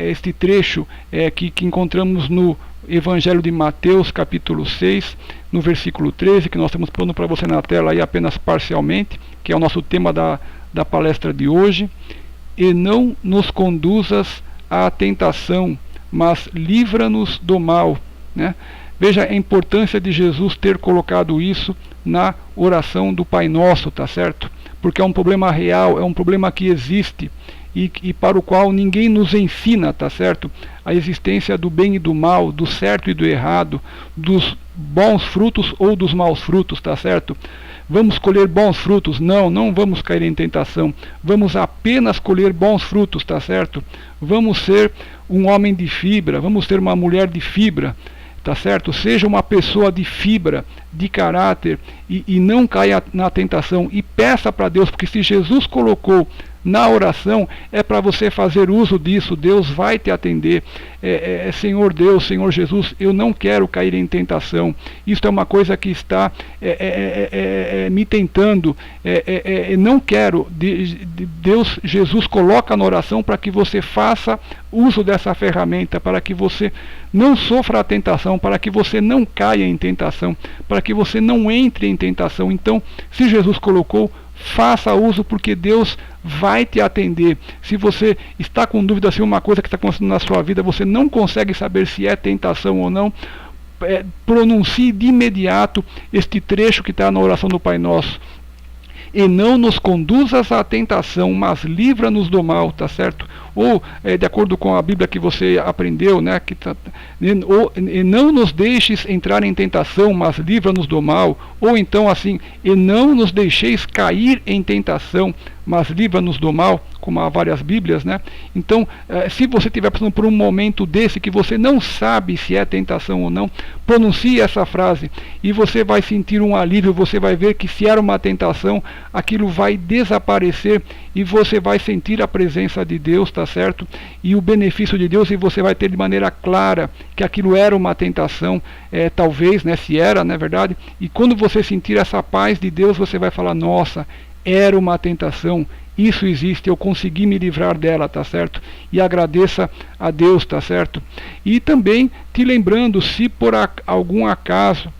este trecho que encontramos no Evangelho de Mateus, capítulo 6, no versículo 13, que nós estamos pondo para você na tela aí apenas parcialmente, que é o nosso tema da palestra de hoje. E não nos conduzas à tentação, mas livra-nos do mal, né? Veja a importância de Jesus ter colocado isso na oração do Pai Nosso, tá certo? Porque é um problema real, é um problema que existe e para o qual ninguém nos ensina, tá certo? A existência do bem e do mal, do certo e do errado, dos bons frutos ou dos maus frutos, tá certo? Vamos colher bons frutos? Não vamos cair em tentação. Vamos apenas colher bons frutos, tá certo? Vamos ser um homem de fibra, vamos ser uma mulher de fibra, tá certo? Seja uma pessoa de fibra, de caráter e não caia na tentação e peça para Deus, porque se Jesus colocou na oração, é para você fazer uso disso. Deus vai te atender. Senhor Deus, Senhor Jesus, eu não quero cair em tentação. Isto é uma coisa que está me tentando. Não quero. Deus, Jesus coloca na oração para que você faça uso dessa ferramenta, para que você não sofra a tentação, para que você não caia em tentação, para que você não entre em tentação. Então, se Jesus colocou, faça uso, porque Deus vai te atender. Se você está com dúvida se uma coisa que está acontecendo na sua vida, você não consegue saber se é tentação ou não, pronuncie de imediato este trecho que está na oração do Pai Nosso. E não nos conduzas à tentação, mas livra-nos do mal, tá certo? Ou, de acordo com a Bíblia que você aprendeu, né? E não nos deixes entrar em tentação, mas livra-nos do mal. Ou então assim, e não nos deixeis cair em tentação, mas livra-nos do mal, como há várias Bíblias, né? Então, se você estiver passando por um momento desse que você não sabe se é tentação ou não, pronuncie essa frase e você vai sentir um alívio. Você vai ver que se era uma tentação, aquilo vai desaparecer e você vai sentir a presença de Deus, tá certo? E o benefício de Deus, e você vai ter de maneira clara que aquilo era uma tentação, talvez, né? Se era, não é verdade? E quando você sentir essa paz de Deus, você vai falar: nossa, era uma tentação, isso existe, eu consegui me livrar dela, tá certo? E agradeça a Deus, tá certo? E também te lembrando, se por algum acaso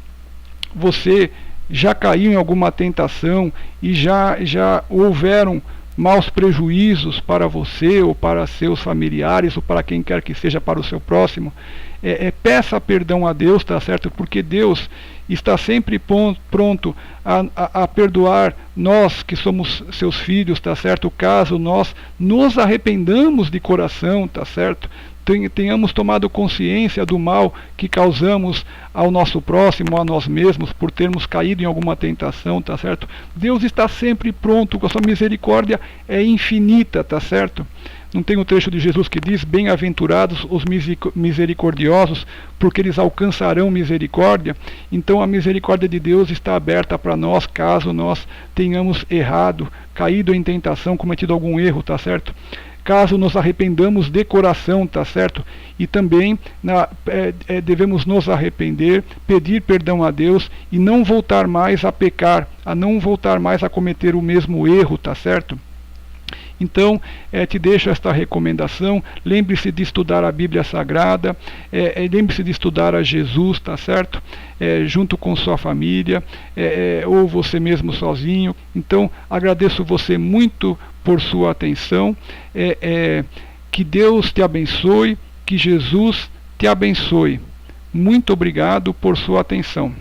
você já caiu em alguma tentação e já houveram maus prejuízos para você ou para seus familiares ou para quem quer que seja, para o seu próximo, peça perdão a Deus, tá certo? Porque Deus está sempre pronto a perdoar nós que somos seus filhos, tá certo? Caso nós nos arrependamos de coração, tá certo? Tenhamos tomado consciência do mal que causamos ao nosso próximo, a nós mesmos, por termos caído em alguma tentação, tá certo? Deus está sempre pronto, com a sua misericórdia é infinita, tá certo? Não tem um trecho de Jesus que diz: bem-aventurados os misericordiosos, porque eles alcançarão misericórdia? Então a misericórdia de Deus está aberta para nós, caso nós tenhamos errado, caído em tentação, cometido algum erro, tá certo? Caso nos arrependamos de coração, tá certo? E também devemos nos arrepender, pedir perdão a Deus e não voltar mais a pecar, a não voltar mais a cometer o mesmo erro, tá certo? Então, te deixo esta recomendação. Lembre-se de estudar a Bíblia Sagrada, lembre-se de estudar a Jesus, tá certo? Junto com sua família, ou você mesmo sozinho. Então, agradeço você muito por sua atenção. Que Deus te abençoe, que Jesus te abençoe. Muito obrigado por sua atenção.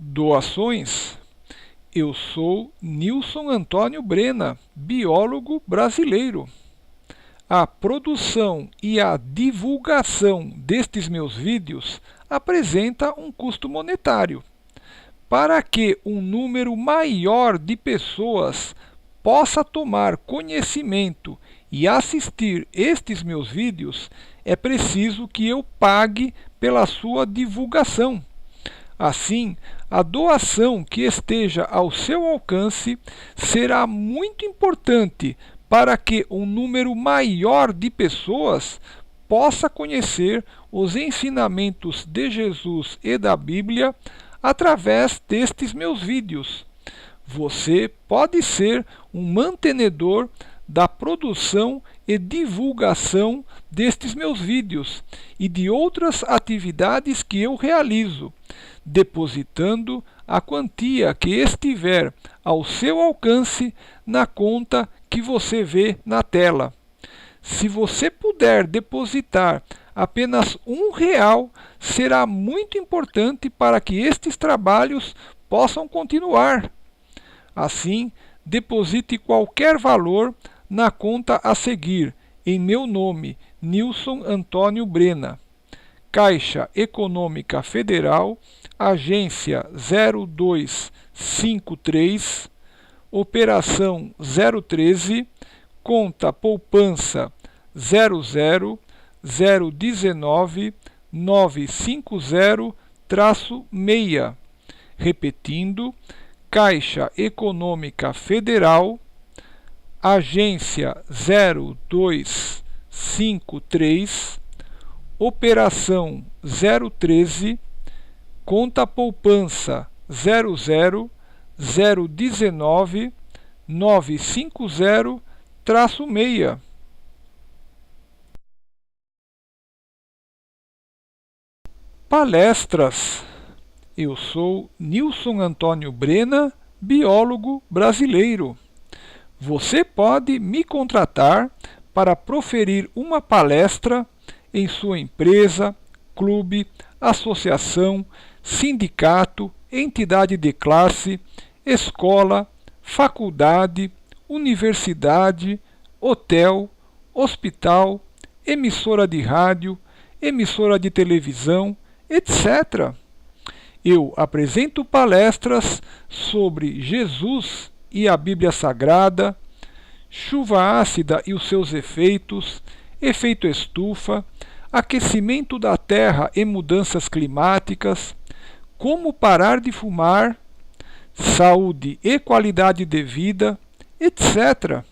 Doações? Eu sou Nilson Antônio Brena, biólogo brasileiro. A produção e a divulgação destes meus vídeos apresenta um custo monetário. Para que um número maior de pessoas possa tomar conhecimento e assistir estes meus vídeos, é preciso que eu pague pela sua divulgação. Assim, a doação que esteja ao seu alcance será muito importante para que um número maior de pessoas possa conhecer os ensinamentos de Jesus e da Bíblia através destes meus vídeos. Você pode ser um mantenedor da produção e divulgação destes meus vídeos e de outras atividades que eu realizo, depositando a quantia que estiver ao seu alcance na conta que você vê na tela. Se você puder depositar apenas R$1, será muito importante para que estes trabalhos possam continuar. Assim, deposite qualquer valor na conta a seguir, em meu nome, Nilson Antônio Brena. Caixa Econômica Federal, Agência 0253, Operação 013, Conta Poupança 00019 950-6. Repetindo, Caixa Econômica Federal, Agência 0253, Operação 013, Conta Poupança 00019 950-6. Palestras. Eu sou Nilson Antônio Brena, biólogo brasileiro. Você pode me contratar para proferir uma palestra em sua empresa, clube, associação, sindicato, entidade de classe, escola, faculdade, universidade, hotel, hospital, emissora de rádio, emissora de televisão, etc. Eu apresento palestras sobre Jesus e a Bíblia Sagrada, chuva ácida e os seus efeitos, efeito estufa, aquecimento da Terra e mudanças climáticas, como parar de fumar, saúde e qualidade de vida, etc.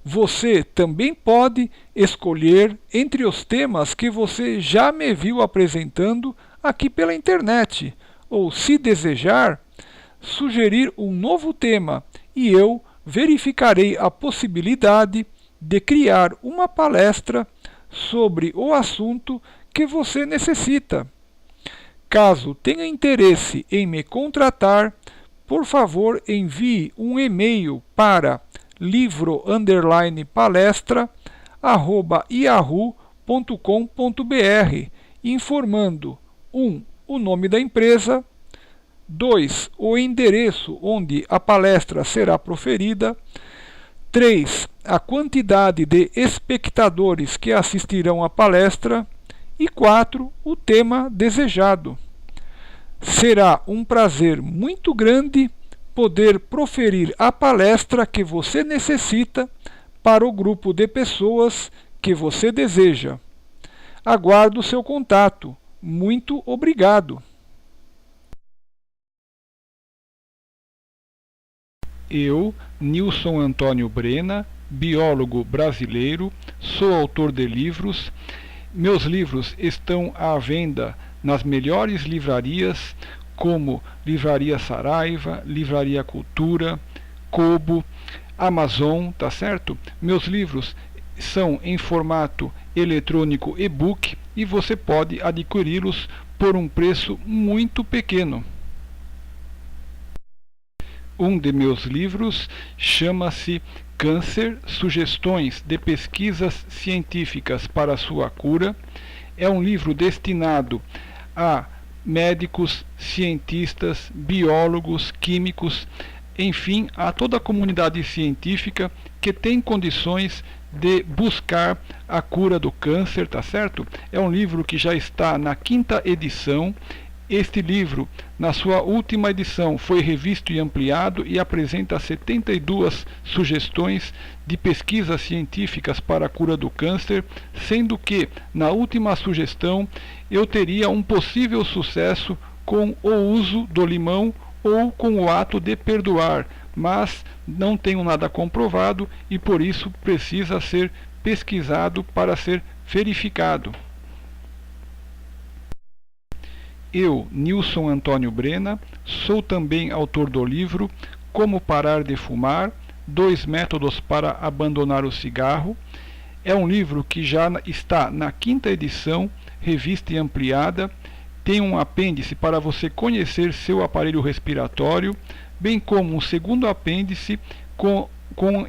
Você também pode escolher entre os temas que você já me viu apresentando aqui pela internet, ou, se desejar, sugerir um novo tema e eu verificarei a possibilidade de criar uma palestra sobre o assunto que você necessita. Caso tenha interesse em me contratar, por favor envie um e-mail para livro_palestra@yahoo.com.br informando 1. O nome da empresa, 2. O endereço onde a palestra será proferida, 3. A quantidade de espectadores que assistirão à palestra e 4. O tema desejado. Será um prazer muito grande poder proferir a palestra que você necessita para o grupo de pessoas que você deseja. Aguardo seu contato. Muito obrigado. Eu, Nilson Antônio Brena, biólogo brasileiro, sou autor de livros. Meus livros estão à venda nas melhores livrarias, como Livraria Saraiva, Livraria Cultura, Kobo, Amazon, tá certo? Meus livros são em formato eletrônico e-book e você pode adquiri-los por um preço muito pequeno. Um de meus livros chama-se Câncer, Sugestões de Pesquisas Científicas para Sua Cura. É um livro destinado a médicos, cientistas, biólogos, químicos, enfim, a toda a comunidade científica que tem condições de buscar a cura do câncer, tá certo? É um livro que já está na 5ª edição. Este livro, na sua última edição, foi revisto e ampliado e apresenta 72 sugestões de pesquisas científicas para a cura do câncer, sendo que, na última sugestão, eu teria um possível sucesso com o uso do limão ou com o ato de perdoar, mas não tenho nada comprovado e por isso precisa ser pesquisado para ser verificado. Eu, Nilson Antônio Brena, sou também autor do livro Como Parar de Fumar, 2 métodos para abandonar o cigarro. É um livro que já está na 5ª edição, revista e ampliada. Tem um apêndice para você conhecer seu aparelho respiratório, bem como um segundo apêndice com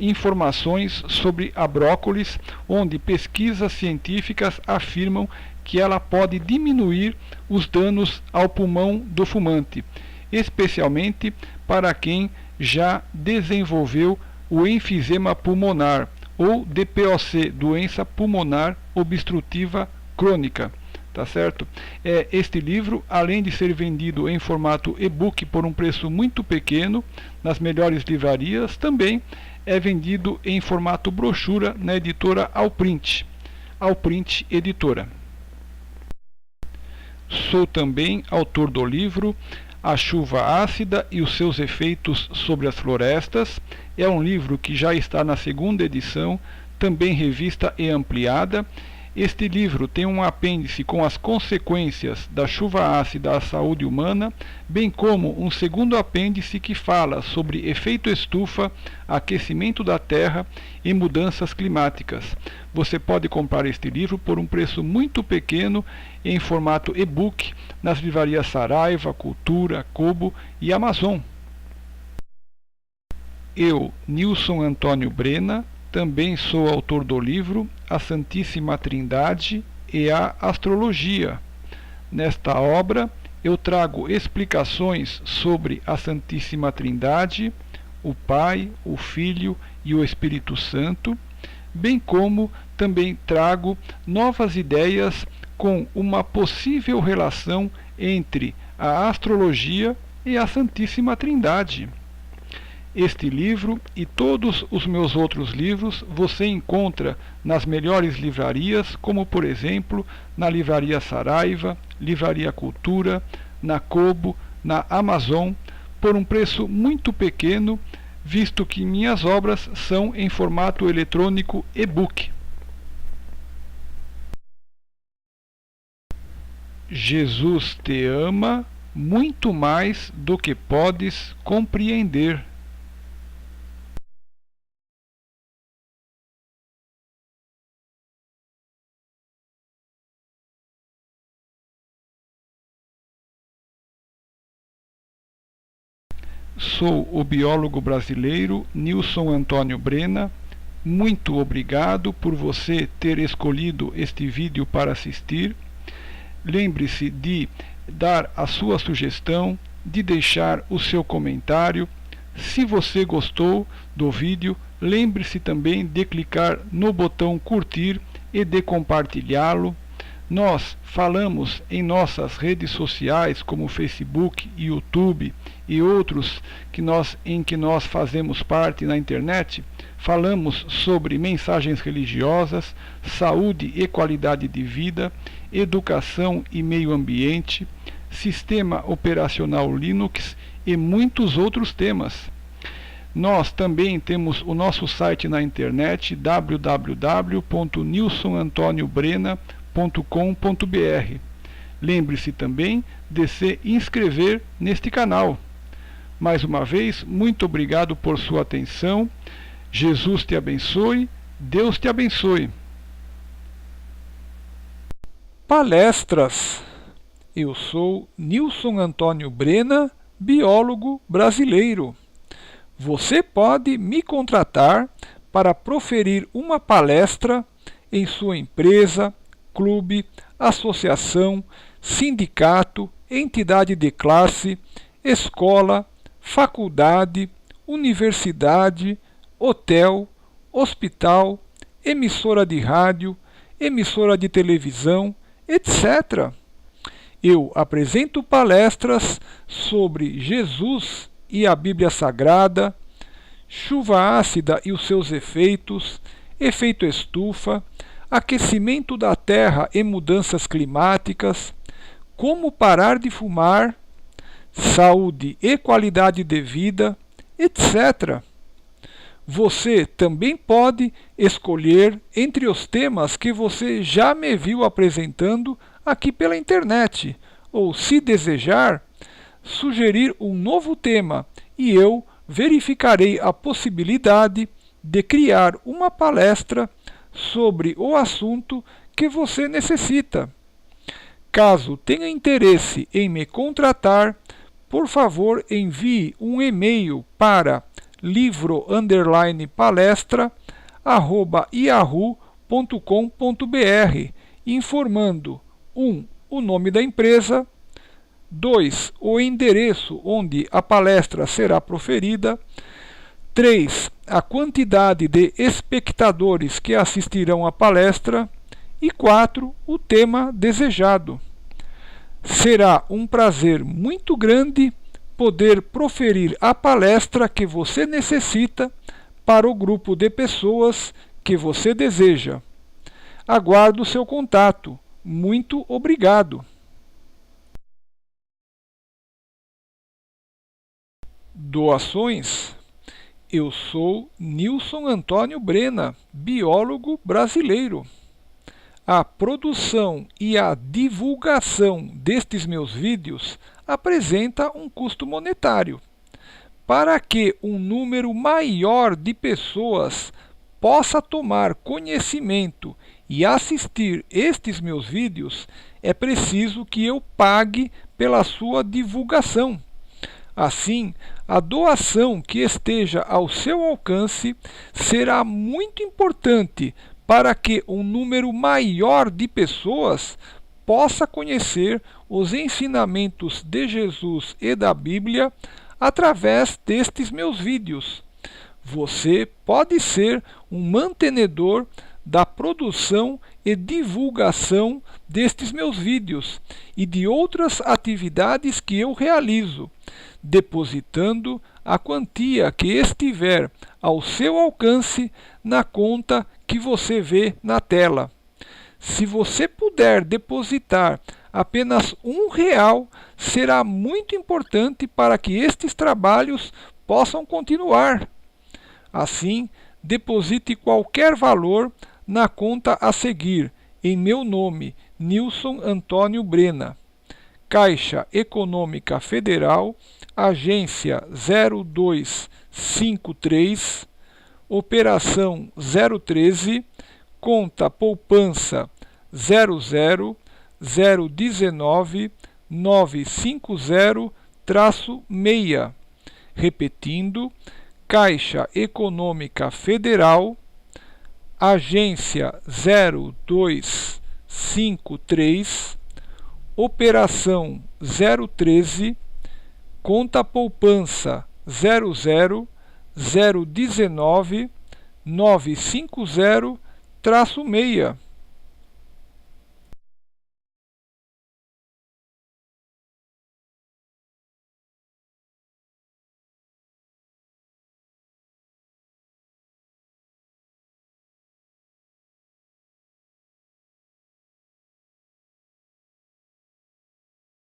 informações sobre a brócolis, onde pesquisas científicas afirmam que ela pode diminuir os danos ao pulmão do fumante, especialmente para quem já desenvolveu o enfisema pulmonar ou DPOC, doença pulmonar obstrutiva crônica. Tá certo? Este livro, além de ser vendido em formato e-book por um preço muito pequeno nas melhores livrarias, também é vendido em formato brochura na editora Alprint, Alprint Editora. Sou também autor do livro A Chuva Ácida e os seus efeitos sobre as florestas. É um livro que já está na 2ª edição, também revista e ampliada. Este livro tem um apêndice com as consequências da chuva ácida à saúde humana, bem como um segundo apêndice que fala sobre efeito estufa, aquecimento da Terra e mudanças climáticas. Você pode comprar este livro por um preço muito pequeno em formato e-book nas livrarias Saraiva, Cultura, Kobo e Amazon. Eu, Nilson Antônio Brena, também sou autor do livro A Santíssima Trindade e a Astrologia. Nesta obra, eu trago explicações sobre a Santíssima Trindade, o Pai, o Filho e o Espírito Santo, bem como também trago novas ideias com uma possível relação entre a astrologia e a Santíssima Trindade. Este livro e todos os meus outros livros você encontra nas melhores livrarias, como por exemplo na Livraria Saraiva, Livraria Cultura, na Kobo, na Amazon, por um preço muito pequeno, visto que minhas obras são em formato eletrônico e-book. Jesus te ama muito mais do que podes compreender. Sou o biólogo brasileiro Nilson Antônio Brena. Muito obrigado por você ter escolhido este vídeo para assistir. Lembre-se de dar a sua sugestão, de deixar o seu comentário. Se você gostou do vídeo, lembre-se também de clicar no botão curtir e de compartilhá-lo. Nós falamos em nossas redes sociais como Facebook, YouTube e outros em que nós fazemos parte na internet. Falamos sobre mensagens religiosas, saúde e qualidade de vida, educação e meio ambiente, sistema operacional Linux e muitos outros temas. Nós também temos o nosso site na internet www.nilsonantoniobrena.com.br. Lembre-se também de se inscrever neste canal. Mais uma vez, muito obrigado por sua atenção. Jesus te abençoe, Deus te abençoe. Palestras. Eu sou Nilson Antônio Brena, biólogo brasileiro. Você pode me contratar para proferir uma palestra em sua empresa, clube, associação, sindicato, entidade de classe, escola, faculdade, universidade, hotel, hospital, emissora de rádio, emissora de televisão, etc. Eu apresento palestras sobre Jesus e a Bíblia Sagrada, chuva ácida e os seus efeitos, efeito estufa, aquecimento da Terra e mudanças climáticas, como parar de fumar, saúde e qualidade de vida, etc. Você também pode escolher entre os temas que você já me viu apresentando aqui pela internet, ou, se desejar, sugerir um novo tema e eu verificarei a possibilidade de criar uma palestra sobre o assunto que você necessita. Caso tenha interesse em me contratar, por favor envie um e-mail para livro_palestra@yahoo.com.br informando 1. O nome da empresa, 2. O endereço onde a palestra será proferida, 3. A quantidade de espectadores que assistirão à palestra e 4. O tema desejado. Será um prazer muito grande poder proferir a palestra que você necessita para o grupo de pessoas que você deseja. Aguardo seu contato. Muito obrigado. Doações. Eu sou Nilson Antônio Brena, biólogo brasileiro. A produção e a divulgação destes meus vídeos apresenta um custo monetário. Para que um número maior de pessoas possa tomar conhecimento e assistir estes meus vídeos, é preciso que eu pague pela sua divulgação. Assim, a doação que esteja ao seu alcance será muito importante para que um número maior de pessoas possa conhecer os ensinamentos de Jesus e da Bíblia através destes meus vídeos. Você pode ser um mantenedor da produção e divulgação destes meus vídeos e de outras atividades que eu realizo, depositando a quantia que estiver ao seu alcance na conta que você vê na tela. Se você puder depositar apenas R$1, será muito importante para que estes trabalhos possam continuar. Assim, deposite qualquer valor na conta a seguir, em meu nome, Nilson Antônio Brena. Caixa Econômica Federal, Agência 0253, Operação 013, Conta Poupança 00019 950-6. Repetindo, Caixa Econômica Federal, agência 0253, operação 013, conta poupança 00019 950-6.